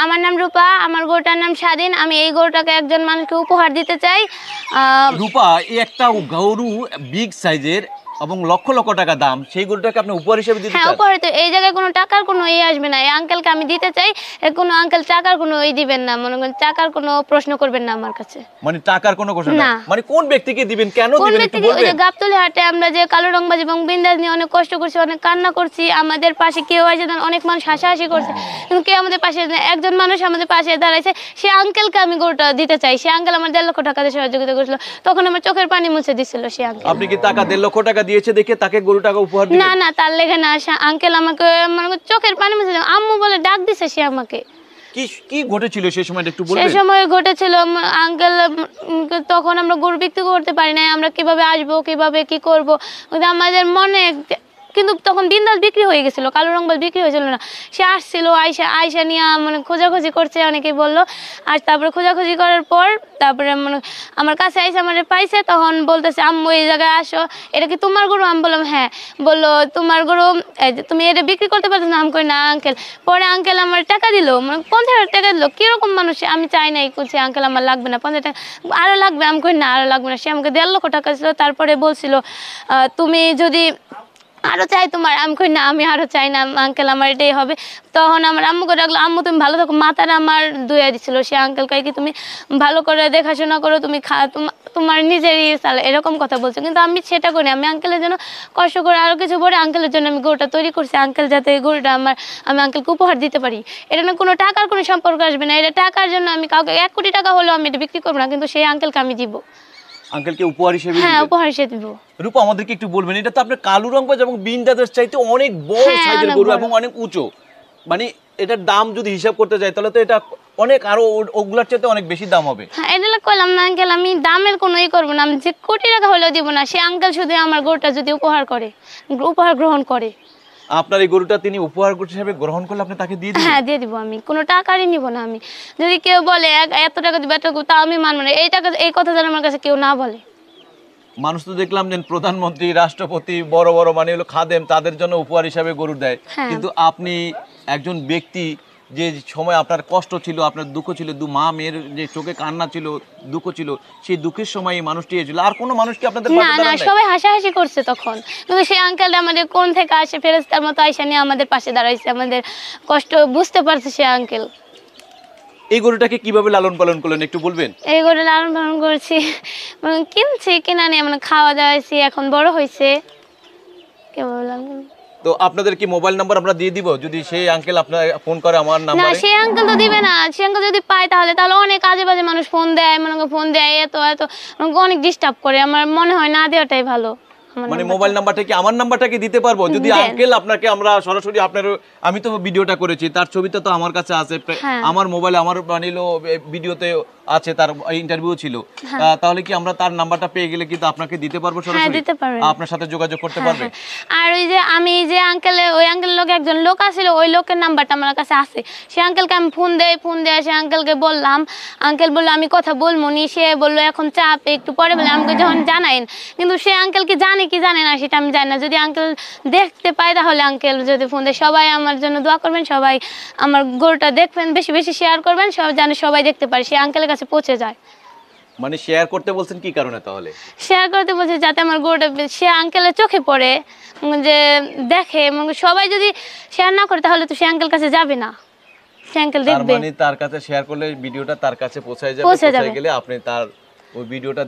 আমার নাম রূপা, আমার গরুটার নাম স্বাধীন। আমি এই গরুটাকে একজন মানুষকে উপহার দিতে চাই। রূপা, এই একটা গরু বিগ সাইজের এবং লক্ষ লক্ষ টাকা দাম, সেই গরুটাকে আপনি উপহার হিসেবে দিতে চান? হ্যাঁ, উপহার। তো এই জায়গায় কোনো টাকার কোনো আসবে না। এই আঙ্কেলকে আমি দিতে চাই, কোনো আঙ্কেল টাকার কোনো দিবেন না, মনে করেন টাকার কোনো প্রশ্ন করবেন না আমার কাছে। মানে টাকার কোনো কথা না। মানে কোন ব্যক্তিকে দিবেন, কেন কোন দিবেন একটু ব্যক্তিকে? ওই বলবেন? যে গাবতলী হাটে আমরা যে কালো রংবাজ এবং বিন্দাস নিয়ে অনেক কষ্ট করছি, অনেক কান্না করছি, আমাদের পাশে কেউ আসে না, অনেক মানুষ হাসাহাসি করছে, কিন্তু কেউ আমাদের পাশে না। একজন মানুষ আমাদের পাশে দাঁড়াইছে, সে আঙ্কেলকে আমি গরুটা দিতে চাই। সে আঙ্কেল আমার 1.5 লক্ষ টাকা দিয়ে সহযোগিতা করেছিল, তখন আমার চোখের পানি মুছে দিছিল সে আঙ্কেল। আপনি কি টাকা 1.5 লক্ষ টাকা দিয়েছে দেখে তাকে গরুটাকে উপহার দিবেন? না না, তার লেগে না। আঙ্কেল আমাকে মানে চোখের পানি মুছে দিল, আম্মু বলে ডাক দিছে সে আমাকে। কি কি ঘটেছিল সেই সময়টা একটু বলবেন? সেই সময় ঘটেছিল আঙ্কেল, তখন আমরা গরু বিক্রি করতে পারি না, আমরা কিভাবে আসবো, কিভাবে কি করব, আমাদের মনে। কিন্তু তখন বিন্দাস বিক্রি হয়ে গেছিল, কালো রংবাজ বিক্রি হয়েছিল না। সে আসছিল, আয়সা নিয়ে মানে খোঁজাখুঁজি করছে, অনেকে বললো। আর তারপরে খোঁজাখুঁজি করার পর তারপরে মানে আমার কাছে আইসে, আমার পাইছে, তখন বলতেছে আম্মু এই জায়গায় আসো, এটা কি তোমার গরু? আমি বললাম হ্যাঁ। বললো তোমার গরু, তুমি এটা বিক্রি করতে পারছো না? আমি কই না আঙ্কেল। পরে আঙ্কেল আমার টাকা দিল, মানে 50,000 টাকা দিল। কিরকম মানুষ! আমি চাই নাই, বলছি আঙ্কেল আমার লাগবে না 50 টাকা, আরও লাগবে। আমি কই না, আরও লাগবে না। সে আমাকে 1.5 লক্ষ টাকা ছিল। তারপরে বলছিল তুমি যদি আরো চাই তোমার। আমি কই না, আমি আরো চাই না আঙ্কেল, আমার এটাই হবে। তখন আমার আম্মুকে ডাকলো, আম্মু তুমি ভালো থাকো। মাথাটা আমার ধুয়ে দিছিল সে আঙ্কেল, কয় কি তুমি ভালো করে দেখাশোনা করো, তুমি তোমার নিজেরই চালে, এরকম কথা বলছো। কিন্তু আমি সেটা করি, আমি আঙ্কেলের জন্য কষ্ট করে আরো কিছু পরে আঙ্কেলের জন্য আমি গরুটা তৈরি করছি, আঙ্কেল যাতে গরুটা আমি আঙ্কেলকে উপহার দিতে পারি। এটা না কোনো টাকার কোনো সম্পর্ক আসবে না। এটা টাকার জন্য আমি কাউকে 1 কোটি টাকা হলেও আমি এটা বিক্রি করবো না, কিন্তু সেই আঙ্কেলকে আমি দিব। আঙ্কেলকে উপহার হিসেবে হ্যাঁ, দিবেন? উপহার হিসেবে দিব। রূপা, আমাদেরকে একটু বলবেন, এটা তো আপনার কালো রংবাজ এবং বিন্দাসের চাইতে অনেক বড় হ্যাঁ, সাইজের অনেক গরু বড়। এবং অনেক উঁচু। মানে এটার দাম যদি হিসাব করতে যাই তাহলে তো এটা অনেক আরো ওগুলার চাইতে অনেক বেশি দাম হবে। হ্যাঁ, এটা কইলাম না আঙ্কেল, আমি দামের কোনো করবো না, আমি যে কোটি টাকা হলেও দিব না। সে আঙ্কেল শুধু আমার গরুটা যদি উপহার গ্রহণ করে। আপনার এই গরুটা তিনি উপহার হিসেবে গ্রহণ করলে আপনি তাকে দিয়ে দিবেন? হ্যাঁ, দিয়ে দিব। আমি কোনো টাকারই নিব না। আমি যদি কেউ বলে এত টাকা দিবে, তাও আমি মানবো না। এই কথা যেন আমার কাছে কেউ না বলে। মানুষ তো দেখলাম যে প্রধানমন্ত্রী, রাষ্ট্রপতি, বড় বড় মানে হলো খাদেম, তাদের জন্য উপহার হিসাবে গরু দেয়। হ্যাঁ। কিন্তু আপনি একজন ব্যক্তি, যে সময় আপনার কষ্ট ছিল, আপনার দুঃখ ছিল, মা মেয়ের যে চোখে কান্না ছিল, দুঃখ ছিল, সেই দুঃখের সময় এই মানুষটি এসেছিল। আর কোনো মানুষ কি আপনাদের পাশে না না, দাঁড়ান নাই? সবাই হাসাহাসি করছে তখন, কিন্তু সেই আঙ্কেলটা আমাদের কোন থেকে আসে ফেরেশতার মতো আইসা নিয়ে আমাদের পাশে দাঁড়াইছে, আমাদের কষ্ট বুঝতে পারছে সে আঙ্কেল। এই গরুটাকে কিভাবে লালন পালন করলেন একটু বলবেন? এই গরু লালন পালন করছি, কিনছি, কিনা নিয়ে মানে খাওয়া দাওয়াইছি, এখন বড় হয়েছে। কে বললাম? তো আপনাদের কি মোবাইল নাম্বার আমরা দিয়ে দিব, যদি সেই আঙ্কেল আপনার ফোন করে আমার না, নাম্বারে? সেই আঙ্কেল তো দিবে না। সেই আঙ্কেল যদি পায় তাহলে অনেক আজে বাজে মানুষ ফোন দেয়, ফোন দেয়, এত অনেক ডিস্টার্ব করে। আমার মনে হয় না দেওয়াটাই ভালো। মানে মোবাইল নাম্বারটা কি আমার নাম্বারটাকে দিতে পারবো? যদি আঙ্কেল আপনাকে, আমরা সরাসরি আপনার, আমি তো ভিডিওটা করেছি, তার ছবিটা তো আমার কাছে আছে, আমার মোবাইলে, আমার বানিলো ভিডিওতে আছে, তার ইন্টারভিউ ছিল। তাহলে কি আমরা তার নাম্বারটা পেয়ে গেলে কিন্তু আপনাকে দিতে পারবো সরাসরি? দিতে পারবেন। আপনার সাথে যোগাযোগ করতে পারবে? আর ওই যে আমি যে ওই আঙ্কেল লোক একজন লোক আছিল, ওই লোকের নাম্বারটা আমার কাছে আছে। সে আঙ্কেলকে আমি ফোন দেয়, সে আঙ্কেলকে বললাম, আঙ্কেল বললো আমি কথা বলবো নি। সে বললো এখন চাপ, একটু পরে বলে আমাকে যখন জানাইন। কিন্তু সে আঙ্কেল কি জানে কি জানে না সেটা আমি জানি না। যদি আঙ্কেল দেখতে পাই তাহলে আঙ্কেল যদি ফোন দেয়। সবাই আমার জন্য দোয়া করবেন, সবাই আমার গরুটা দেখবেন, বেশি বেশি শেয়ার করবেন, যেন সবাই দেখতে পারে, সে আঙ্কেলের কাছে পৌঁছে যায়। মানে শেয়ার করতে বলছেন কি কারণে? তাহলে শেয়ার করতে বলছে যাতে আমার গরুটা সে আঙ্কেলের চোখে পড়ে, যে দেখে। সবাই যদি শেয়ার না করে তাহলে তো সে আঙ্কেল কাছে যাবে না, সে আঙ্কেল দেখবে। মানে তার কাছে শেয়ার করলে ভিডিওটা তার কাছে পৌঁছায় যাবে, পৌঁছায় গেলে আপনি তার ওই ভিডিওটা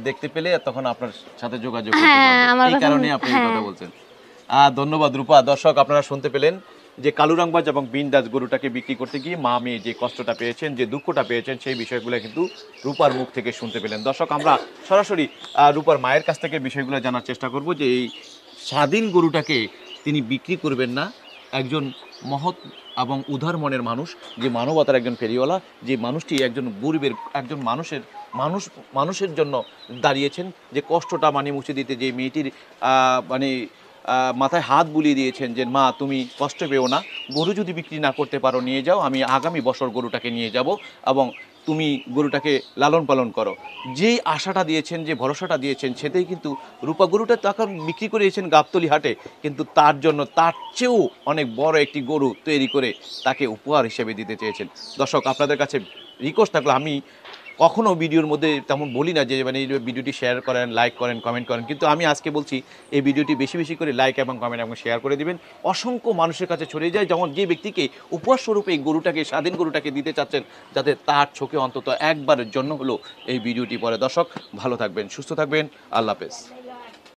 দেখতে পেলে তখন আপনার সাথে যোগাযোগ করতে পারবেন। এই কারণে আপনি এই কথা বলছেন। ধন্যবাদ রূপা। দর্শক, আপনারা শুনতে পেলেন যে কালু রংবাজ এবং বিন্দাস গরুটাকে বিক্রি করতে গিয়ে মা মেয়ে যে কষ্টটা পেয়েছেন, যে দুঃখটা পেয়েছেন, সেই বিষয়গুলো কিন্তু রূপার মুখ থেকে শুনতে পেলেন। দর্শক, আমরা সরাসরি রূপার মায়ের কাছ থেকে বিষয়গুলো জানার চেষ্টা করব যে এই স্বাধীন গরুটাকে তিনি বিক্রি করবেন না। একজন মহৎ এবং উদার মনের মানুষ, যে মানবতার একজন ফেরিওয়ালা, যে মানুষটি একজন গরিবের, একজন মানুষের জন্য দাঁড়িয়েছেন, যে কষ্টটা মানে মুছে দিতে, যে মেয়েটির মানে মাথায় হাত বুলিয়ে দিয়েছেন যে মা তুমি কষ্ট পেও না, গরু যদি বিক্রি না করতে পারো নিয়ে যাও, আমি আগামী বছর গরুটাকে নিয়ে যাব এবং তুমি গরুটাকে লালন পালন করো। যেই আশাটা দিয়েছেন, যে ভরসাটা দিয়েছেন, সেটাই কিন্তু রূপা গরুটা তখন বিক্রি করেছেন গাবতলী হাটে, কিন্তু তার জন্য তার চেয়েও অনেক বড় একটি গরু তৈরি করে তাকে উপহার হিসেবে দিতে চেয়েছেন। দর্শক, আপনাদের কাছে রিকোয়েস্ট থাকলো, আমি কখনো ভিডিওর মধ্যে তেমন বলি না যে মানে এই ভিডিওটি শেয়ার করেন, লাইক করেন, কমেন্ট করেন, কিন্তু আমি আজকে বলছি এই ভিডিওটি বেশি বেশি করে লাইক এবং কমেন্ট এবং শেয়ার করে দিবেন, অসংখ্য মানুষের কাছে ছড়িয়ে যায়, যেমন যে ব্যক্তিকে উপহার স্বরূপে এই গরুটাকে, স্বাধীন গরুটাকে দিতে চাচ্ছেন, যাতে তার চোখে অন্তত একবারের জন্য হলো এই ভিডিওটি পড়ে। দর্শক, ভালো থাকবেন, সুস্থ থাকবেন, আল্লাহ হাফেজ।